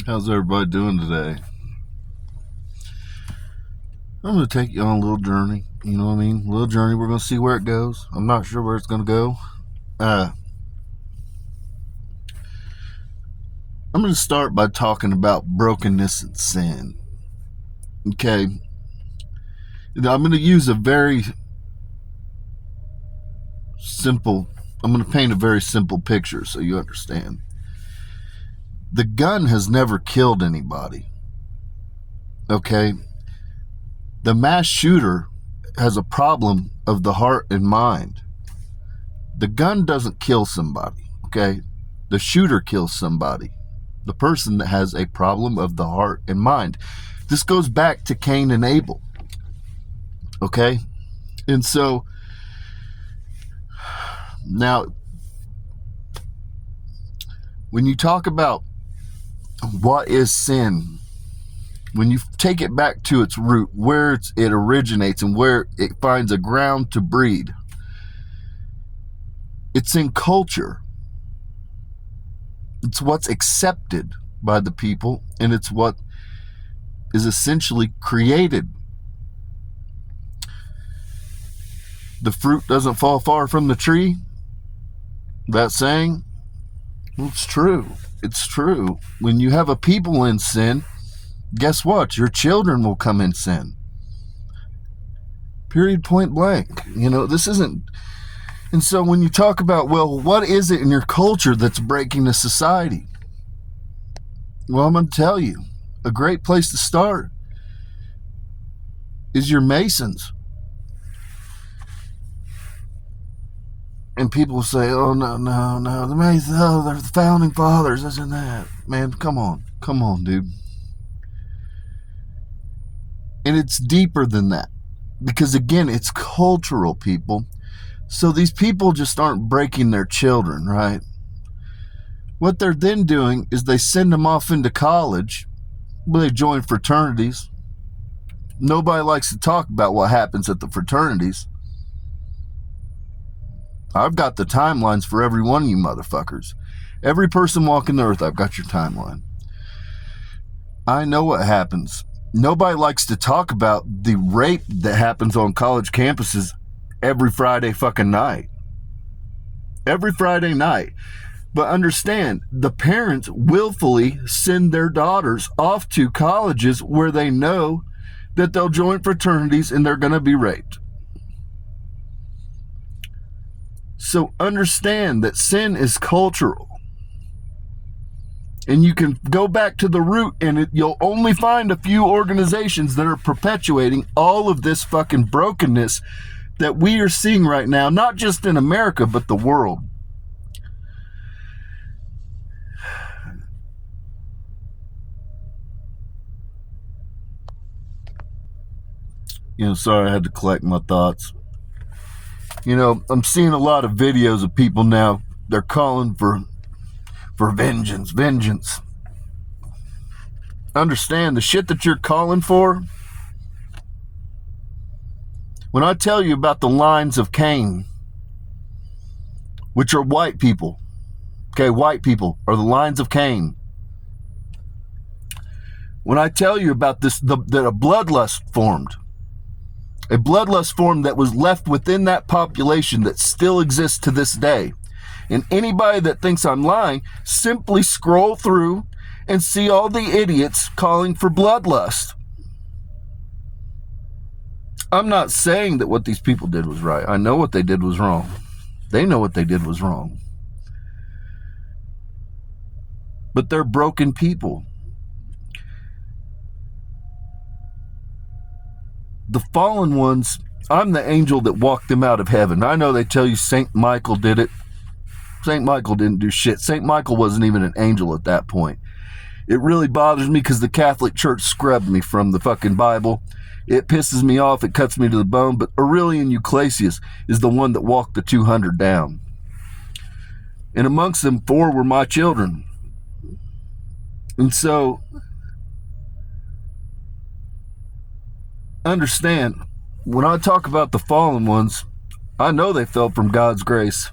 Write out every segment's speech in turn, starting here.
How's everybody doing today? I'm going to take you on a little journey. You know what I mean? A little journey. We're going to see where it goes. I'm not sure where it's going to go. I'm going to start by talking about brokenness and sin. Okay? I'm going to use a very simple, I'm going to paint a very simple picture so you understand. The gun has never killed anybody. Okay? The mass shooter has a problem of the heart and mind. The gun doesn't kill somebody, okay? The shooter kills somebody. The person that has a problem of the heart and mind. This goes back to Cain and Abel, okay? And so, now, when you talk about what is sin, when you take it back to its root, where it originates and where it finds a ground to breed, it's in culture. It's what's accepted by the people, and it's what is essentially created. The fruit doesn't fall far from the tree. That saying, well, it's true. It's true. When you have a people in sin, guess what? Your children will come in sin. Period, point blank. You know, this isn't... And so when you talk about, well, what is it in your culture that's breaking the society? Well, I'm going to tell you, a great place to start is your Masons. And people say, oh, no, the Masons, oh, they're the founding fathers, this and that. Man, come on, dude. And it's deeper than that. Because, again, it's cultural, people. So these people just aren't breaking their children, right? What they're then doing is they send them off into college. Well, they join fraternities. Nobody likes to talk about what happens at the fraternities. I've got the timelines for every one of you motherfuckers. Every person walking the earth, I've got your timeline. I know what happens. Nobody likes to talk about the rape that happens on college campuses every Friday fucking night. Every Friday night. But understand, the parents willfully send their daughters off to colleges where they know that they'll join fraternities and they're going to be raped. So understand that sin is cultural. And you can go back to the root and you'll only find a few organizations that are perpetuating all of this fucking brokenness that we are seeing right now, not just in America, but the world. You know, sorry, I had to collect my thoughts. You know, I'm seeing a lot of videos of people now, they're calling for vengeance. Understand, the shit that you're calling for, when I tell you about the lines of Cain, which are white people, okay, white people are the lines of Cain. When I tell you about this, that a bloodlust formed, that was left within that population that still exists to this day. And anybody that thinks I'm lying, simply scroll through and see all the idiots calling for bloodlust. I'm not saying that what these people did was right. I know what they did was wrong. They know what they did was wrong. But they're broken people. The fallen ones, I'm the angel that walked them out of heaven. I know they tell you St. Michael did it. St. Michael didn't do shit. St. Michael wasn't even an angel at that point. It really bothers me because the Catholic Church scrubbed me from the fucking Bible. It pisses me off. It cuts me to the bone. But Aurelian Euclasius is the one that walked the 200 down. And amongst them, 4 were my children. And so, understand, when I talk about the fallen ones, I know they fell from God's grace.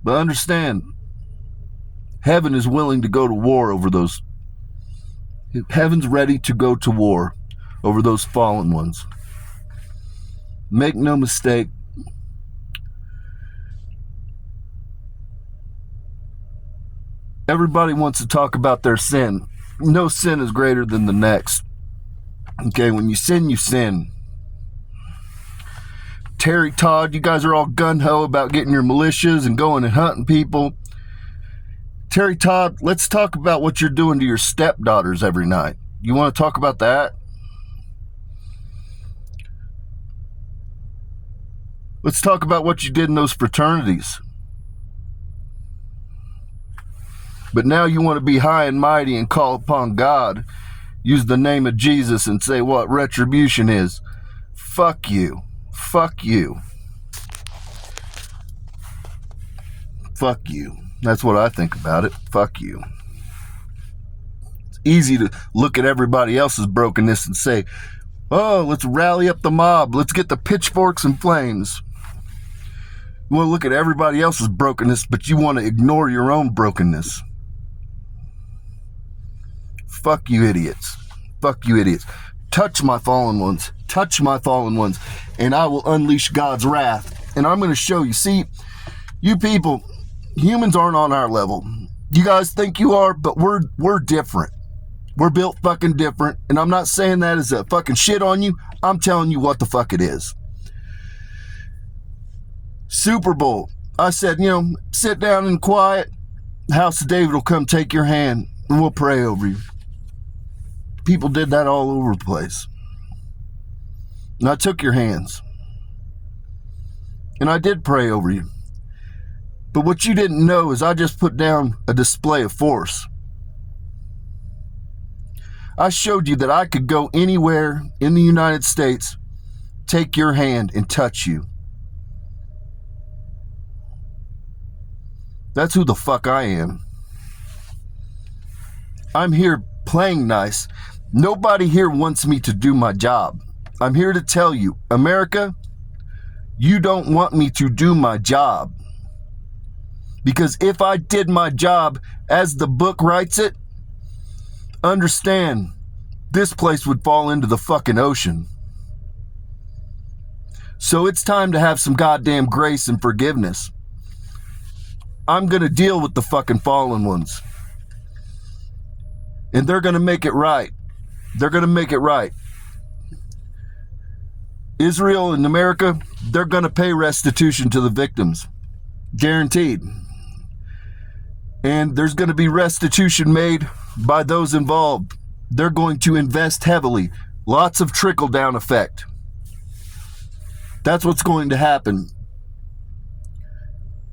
But understand, Heaven is willing to go to war over those. Heaven's ready to go to war over those fallen ones. Make no mistake. Everybody wants to talk about their sin. No sin is greater than the next. Okay, when you sin, you sin. Terry, Todd, you guys are all gung-ho about getting your militias and going and hunting people. Terry, Todd, let's talk about what you're doing to your stepdaughters every night. You want to talk about that? Let's talk about what you did in those fraternities. But now you want to be high and mighty and call upon God, use the name of Jesus and say what retribution is. Fuck you. Fuck you. Fuck you. That's what I think about it. Fuck you. It's easy to look at everybody else's brokenness and say, oh, let's rally up the mob. Let's get the pitchforks and flames. You want to look at everybody else's brokenness, but you want to ignore your own brokenness. Fuck you idiots. Fuck you idiots. Touch my fallen ones. Touch my fallen ones. And I will unleash God's wrath. And I'm going to show you. See, you people, humans aren't on our level. You guys think you are, but we're different. We're built fucking different. And I'm not saying that as a fucking shit on you. I'm telling you what the fuck it is. Super Bowl. I said, sit down and quiet. House of David will come take your hand and we'll pray over you. People did that all over the place. And I took your hands. And I did pray over you. But what you didn't know is I just put down a display of force. I showed you that I could go anywhere in the United States, take your hand and touch you. That's who the fuck I am. I'm here playing nice. Nobody here wants me to do my job. I'm here to tell you, America, you don't want me to do my job. Because if I did my job as the book writes it, understand, this place would fall into the fucking ocean. So it's time to have some goddamn grace and forgiveness. I'm going to deal with the fucking fallen ones. And they're going to make it right. They're going to make it right. Israel and America, they're going to pay restitution to the victims. Guaranteed. And there's going to be restitution made by those involved. They're going to invest heavily. Lots of trickle-down effect. That's what's going to happen.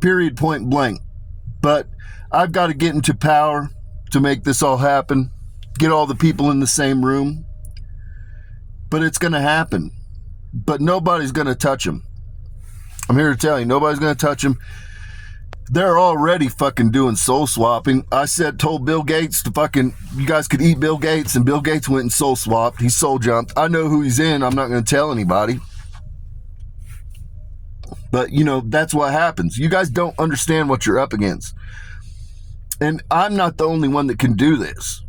Period, point blank. But I've got to get into power to make this all happen. Get all the people in the same room. But it's going to happen. But nobody's going to touch them. I'm here to tell you, nobody's going to touch them. They're already fucking doing soul swapping. I told Bill Gates to fucking, you guys could eat Bill Gates, and Bill Gates went and soul swapped. He soul jumped. I know who he's in. I'm not going to tell anybody. But, that's what happens. You guys don't understand what you're up against. And I'm not the only one that can do this.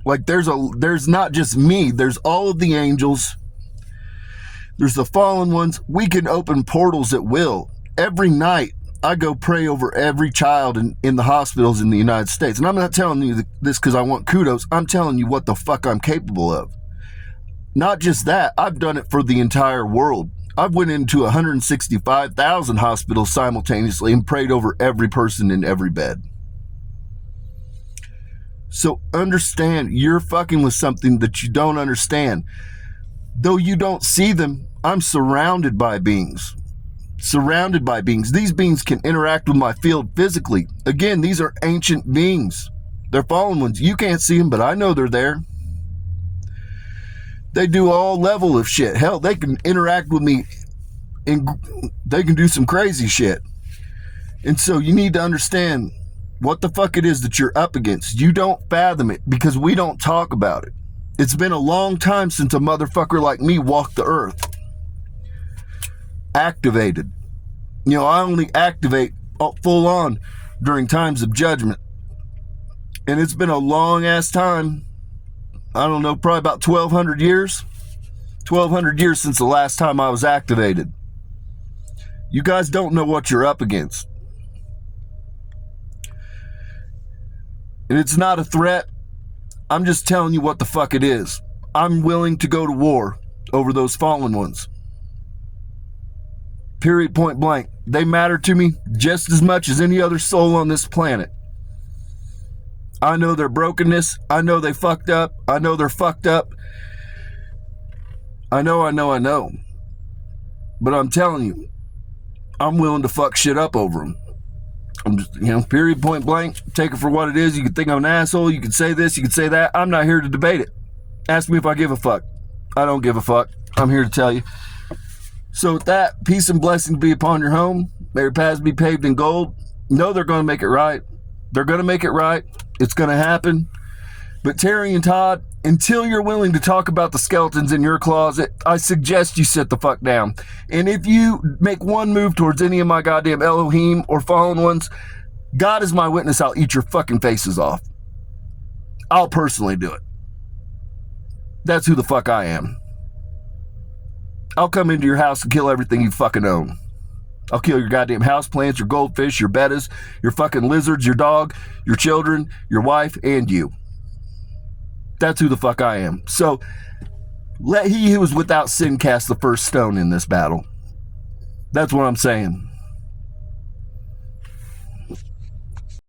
Like, there's not just me. There's all of the angels. There's the fallen ones. We can open portals at will. Every night, I go pray over every child in the hospitals in the United States. And I'm not telling you this because I want kudos. I'm telling you what the fuck I'm capable of. Not just that, I've done it for the entire world. I've went into 165,000 hospitals simultaneously and prayed over every person in every bed. So understand, you're fucking with something that you don't understand. Though you don't see them, I'm surrounded by beings. Surrounded by beings. These beings can interact with my field physically. Again, these are ancient beings. They're fallen ones. You can't see them, but I know they're there. They do all level of shit. Hell, they can interact with me and they can do some crazy shit. And so you need to understand what the fuck it is that you're up against. You don't fathom it because we don't talk about it. It's been a long time since a motherfucker like me walked the earth. Activated. I only activate full on during times of judgment. And it's been a long ass time. I don't know, probably about 1,200 years. 1,200 years since the last time I was activated. You guys don't know what you're up against. And it's not a threat. I'm just telling you what the fuck it is. I'm willing to go to war over those fallen ones. Period, point blank. They matter to me just as much as any other soul on this planet. I know their brokenness. I know they fucked up. I know they're fucked up. I know. But I'm telling you, I'm willing to fuck shit up over them. I'm just, period, point blank. Take it for what it is. You can think I'm an asshole. You can say this. You can say that. I'm not here to debate it. Ask me if I give a fuck. I don't give a fuck. I'm here to tell you. So with that, peace and blessing be upon your home. May your paths be paved in gold. No, they're going to make it right. They're going to make it right. It's going to happen. But Terry and Todd, until you're willing to talk about the skeletons in your closet, I suggest you sit the fuck down. And if you make one move towards any of my goddamn Elohim or fallen ones, God is my witness, I'll eat your fucking faces off. I'll personally do it. That's who the fuck I am. I'll come into your house and kill everything you fucking own. I'll kill your goddamn houseplants, your goldfish, your bettas, your fucking lizards, your dog, your children, your wife, and you. That's who the fuck I am. So, let he who is without sin cast the first stone in this battle. That's what I'm saying.